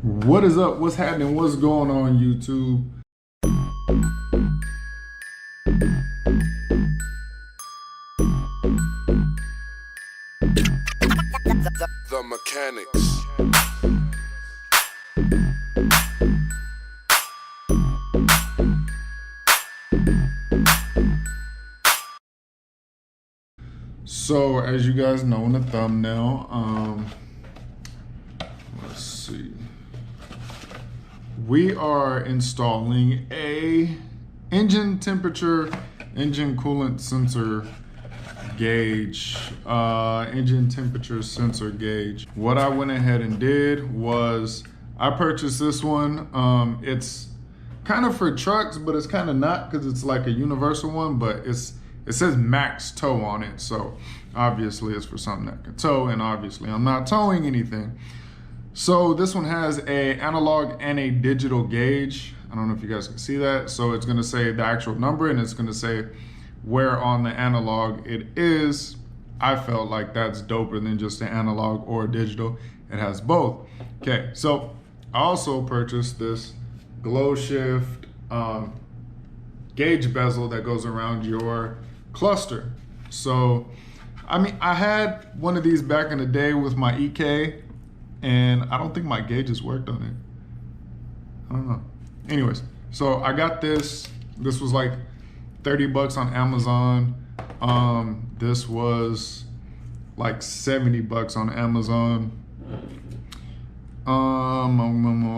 What is up? What's happening? What's going on, YouTube? The mechanics. So, as you guys know in the thumbnail, let's see. We are installing a engine temperature, engine coolant sensor gauge, engine temperature sensor gauge. What I went ahead and did was I purchased this one. It's kind of for trucks, but it's kind of not because it's like a universal one, but it says max tow on it. So obviously it's for something that can tow, and obviously I'm not towing anything. So this one has a analog and a digital gauge. I don't know if you guys can see that. So it's gonna say the actual number and it's gonna say where on the analog it is. I felt like that's doper than just an analog or a digital. It has both. Okay, so I also purchased this glow shift gauge bezel that goes around your cluster. So, I mean, I had one of these back in the day with my EK, and I don't think my gauges worked on it. I don't know. Anyways, so I got this. This was like 30 bucks on Amazon. This was like 70 bucks on Amazon.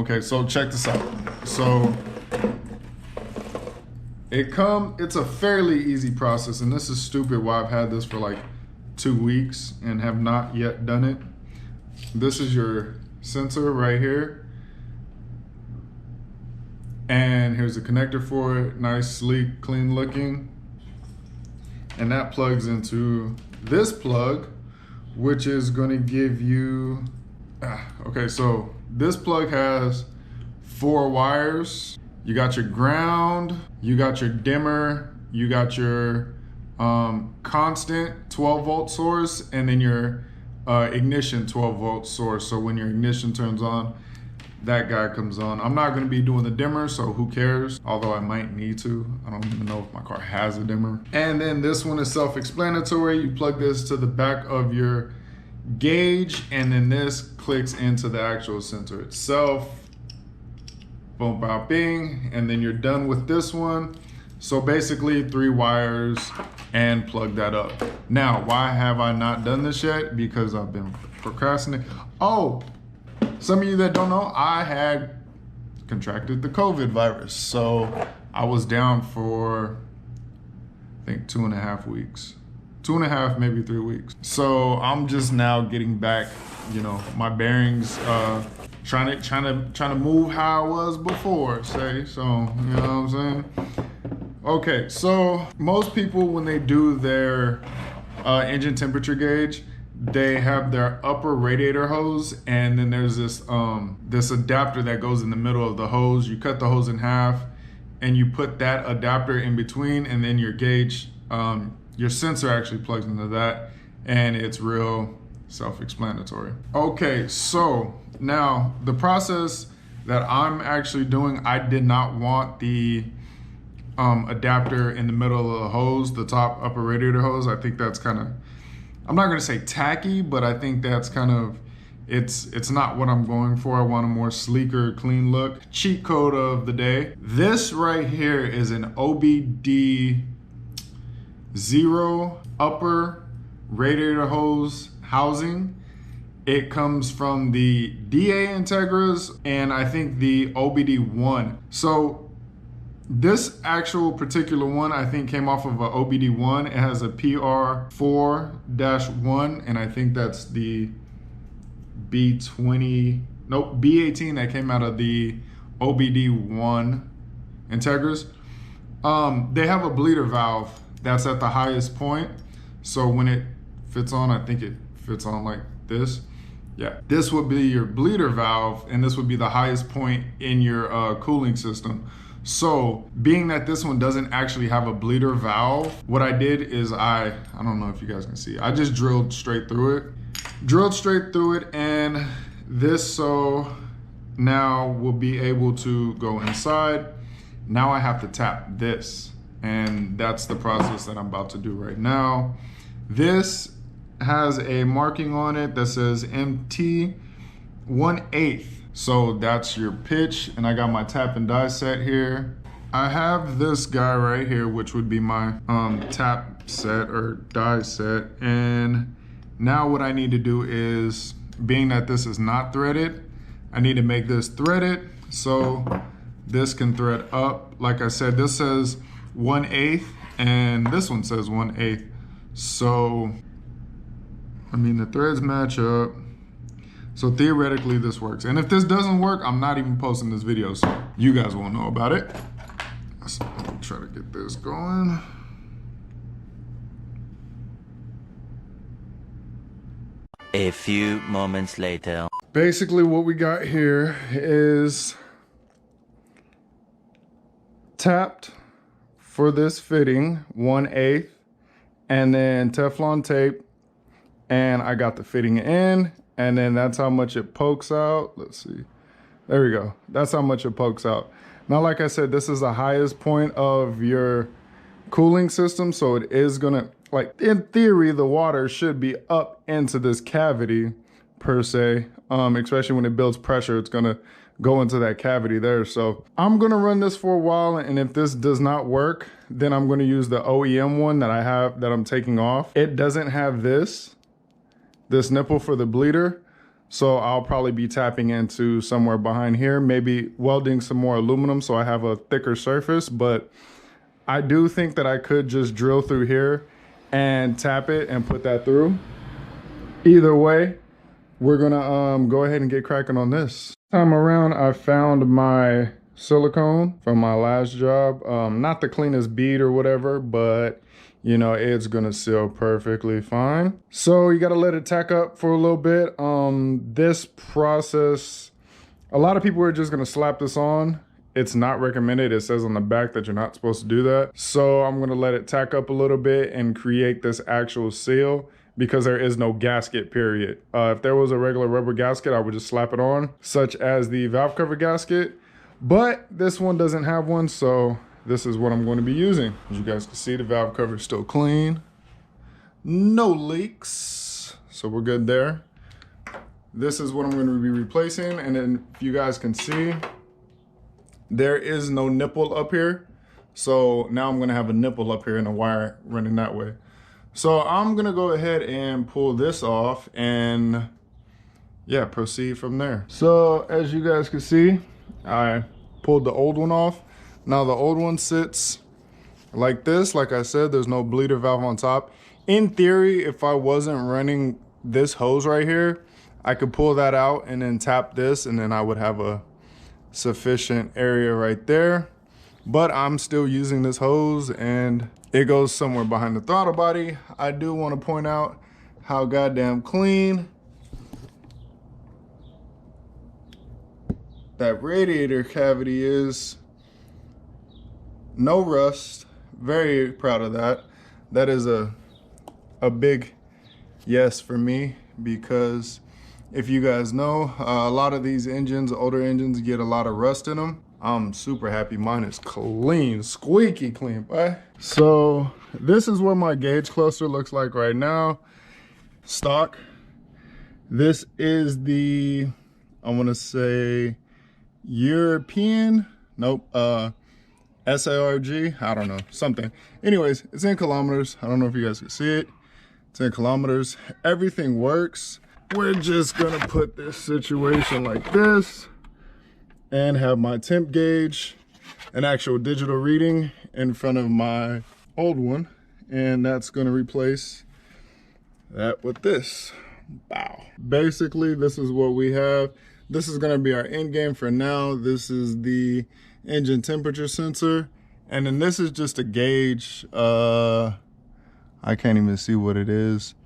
Okay, so check this out. So it's a fairly easy process, and this is stupid why I've had this for like 2 weeks and have not yet done it. This is your sensor right here. And here's the connector for it. Nice, sleek, clean looking. And that plugs into this plug, which is gonna give you, okay, so this plug has 4 wires. You got your ground, you got your dimmer, you got your constant 12 volt source, and then your ignition 12 volt source. So when your ignition turns on, that guy comes on. I'm not gonna be doing the dimmer, so who cares? Although I might need to. I don't even know if my car has a dimmer. And then this one is self-explanatory. You plug this to the back of your gauge, and then this clicks into the actual sensor itself. Boom, bow, bing, and then you're done with this one. So basically 3 wires and plug that up. Now, why have I not done this yet? Because I've been procrastinating. Oh, some of you that don't know, I had contracted the COVID virus. So I was down for, I think 2.5 weeks. 2.5, maybe 3 weeks. So I'm just now getting back, you know, my bearings, trying to move how I was before, say. So, you know what I'm saying? Okay, so most people, when they do their engine temperature gauge, they have their upper radiator hose, and then there's this this adapter that goes in the middle of the hose. You cut the hose in half, and you put that adapter in between, and then your gauge, your sensor actually plugs into that, and it's real self-explanatory. Okay, so now the process that I'm actually doing, I did not want the adapter in the middle of the hose, the top upper radiator hose. I think that's kind of, I'm not gonna say tacky, but I think that's kind of, it's not what I'm going for. I want a more sleeker, clean look. Cheat code of the day. This right here is an OBD0 upper radiator hose housing. It comes from the DA Integras and I think the OBD1. So this actual particular one, I think, came off of a OBD1. It has a PR4-1, and I think that's the B18 that came out of the OBD1 Integras. They have a bleeder valve that's at the highest point. So when it fits on, I think it fits on like this. Yeah, this would be your bleeder valve, and this would be the highest point in your cooling system. So being that this one doesn't actually have a bleeder valve, what I did is I don't know if you guys can see, I just drilled straight through it. And this, so now we'll be able to go inside. Now I have to tap this, and that's the process that I'm about to do right now. This has a marking on it that says MT 1/8. So that's your pitch, and I got my tap and die set here. I have this guy right here, which would be my tap set or die set. And now what I need to do is, being that this is not threaded, I need to make this threaded so this can thread up. Like I said, this says 1/8 and this one says 1/8. So, I mean, the threads match up. So theoretically this works. And if this doesn't work, I'm not even posting this video, so you guys won't know about it. So I'll try to get this going. A few moments later. Basically what we got here is tapped for this fitting 1/8 and then Teflon tape, and I got the fitting in, and then that's how much it pokes out. Let's see, there we go. That's how much it pokes out. Now, like I said, this is the highest point of your cooling system, so it is gonna, like, in theory, the water should be up into this cavity per se, especially when it builds pressure, it's gonna go into that cavity there. So I'm gonna run this for a while, and if this does not work, then I'm gonna use the OEM one that I have that I'm taking off. It doesn't have this nipple for the bleeder, so I'll probably be tapping into somewhere behind here, maybe welding some more aluminum so I have a thicker surface. But I do think that I could just drill through here and tap it and put that through. Either way, we're gonna go ahead and get cracking on this. Time around, I found my silicone from my last job. Not the cleanest bead or whatever, but you know, it's gonna seal perfectly fine. So you gotta let it tack up for a little bit. This process, a lot of people are just gonna slap this on. It's not recommended. It says on the back that you're not supposed to do that. So I'm gonna let it tack up a little bit and create this actual seal, because there is no gasket, period. If there was a regular rubber gasket, I would just slap it on, such as the valve cover gasket. But this one doesn't have one, so this is what I'm going to be using. As you guys can see, the valve cover is still clean. No leaks, so we're good there. This is what I'm going to be replacing, and then if you guys can see, there is no nipple up here. So now I'm going to have a nipple up here and a wire running that way. So I'm gonna go ahead and pull this off and yeah, proceed from there. So as you guys can see, I pulled the old one off. Now the old one sits like this. Like I said, there's no bleeder valve on top. In theory, if I wasn't running this hose right here, I could pull that out and then tap this, and then I would have a sufficient area right there. But I'm still using this hose, and it goes somewhere behind the throttle body. I do want to point out how goddamn clean that radiator cavity is. No rust. Very proud of that. That is a big yes for me, because if you guys know, a lot of these engines, older engines, get a lot of rust in them. I'm super happy mine is clean, squeaky clean, boy. So this is what my gauge cluster looks like right now. Stock. This is the, I want to say European, nope, SARG, I don't know, something. Anyways, it's in kilometers. I don't know if you guys can see it. It's in kilometers. Everything works. We're just gonna put this situation like this and have my temp gauge, an actual digital reading, in front of my old one, and that's gonna replace that with this. Wow. Basically, this is what we have. This is gonna be our end game for now. This is the engine temperature sensor, and then this is just a gauge. I can't even see what it is.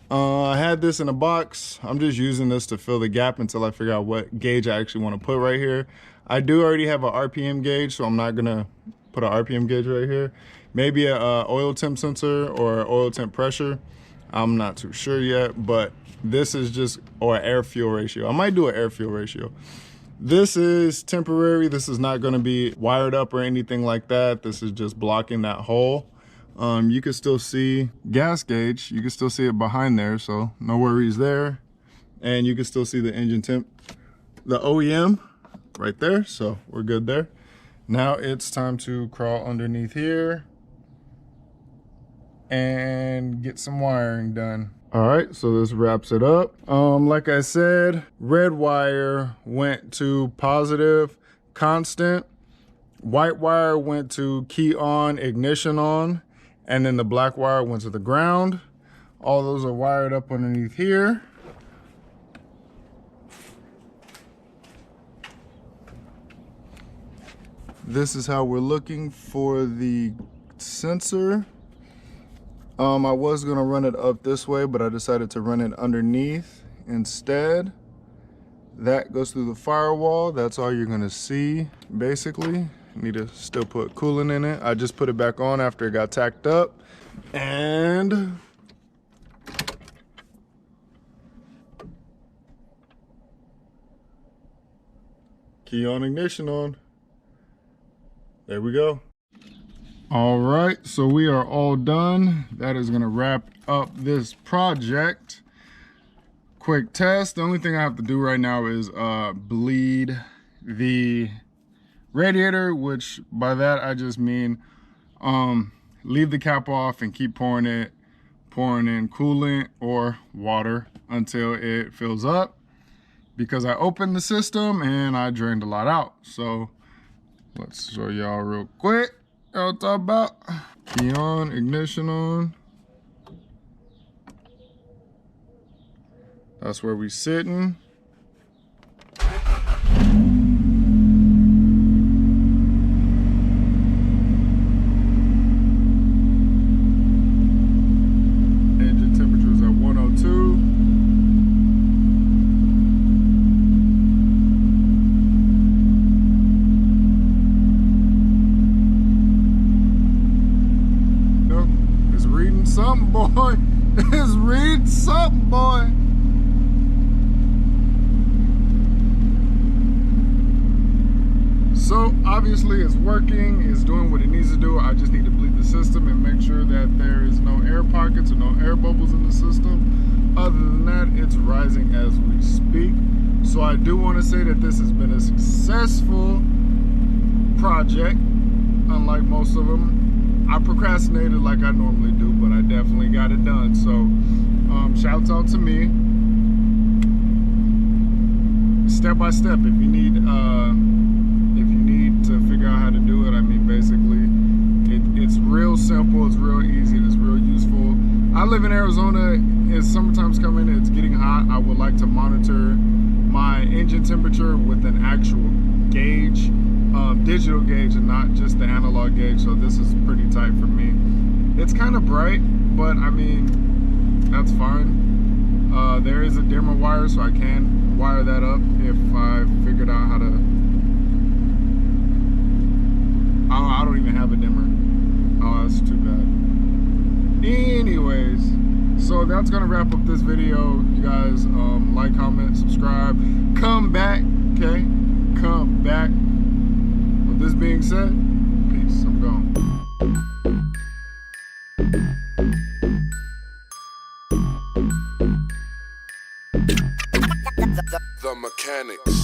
I had this in a box. I'm just using this to fill the gap until I figure out what gauge I actually want to put right here. I do already have an RPM gauge, so I'm not gonna put an RPM gauge right here. Maybe a oil temp sensor or oil temp pressure. I'm not too sure yet, but this is just, or air fuel ratio. I might do an air fuel ratio. This is temporary. This is not going to be wired up or anything like that. This is just blocking that hole. You can still see gas gauge. You can still see it behind there, so no worries there. And you can still see the engine temp, the OEM right there, so we're good there. Now it's time to crawl underneath here and get some wiring done. All right, so this wraps it up. Like I said, red wire went to positive, constant. White wire went to key on, ignition on, and then the black wire went to the ground. All those are wired up underneath here. This is how we're looking for the sensor. I was gonna run it up this way, but I decided to run it underneath instead. That goes through the firewall. That's all you're gonna see, basically. Need to still put coolant in it. I just put it back on after it got tacked up. And key on, ignition on. There we go. All right, so we are all done. That is gonna wrap up this project. Quick test. The only thing I have to do right now is bleed the radiator, which by that I just mean leave the cap off and keep pouring in coolant or water until it fills up, because I opened the system and I drained a lot out. So let's show y'all real quick. I'll talk about key on, ignition on. That's where we sitting. Engine temperature is at 102. Something, boy. It's reading something, boy. So obviously it's working, it's doing what it needs to do. I just need to bleed the system and make sure that there is no air pockets or no air bubbles in the system. Other than that, it's rising as we speak. So I do want to say that this has been a successful project, unlike most of them. I procrastinated like I normally do, but I definitely got it done. So shouts out to me. Step by step, if you need to figure out how to do it, I mean, basically it's real simple, it's real easy, and it's real useful. I live in Arizona. It's summertime's coming, it's getting hot. I would like to monitor my engine temperature with an actual gauge, digital gauge, and not just the analog gauge. So this is pretty tight for me. It's kind of bright, but I mean, that's fine. There is a dimmer wire, so I can wire that up if I figured out how to. I don't even have a dimmer. Oh, that's too bad. Anyways, so that's gonna wrap up this video. You guys, like, comment, subscribe, come back, okay? Come back. With this being said, peace. I'm gone. The mechanics.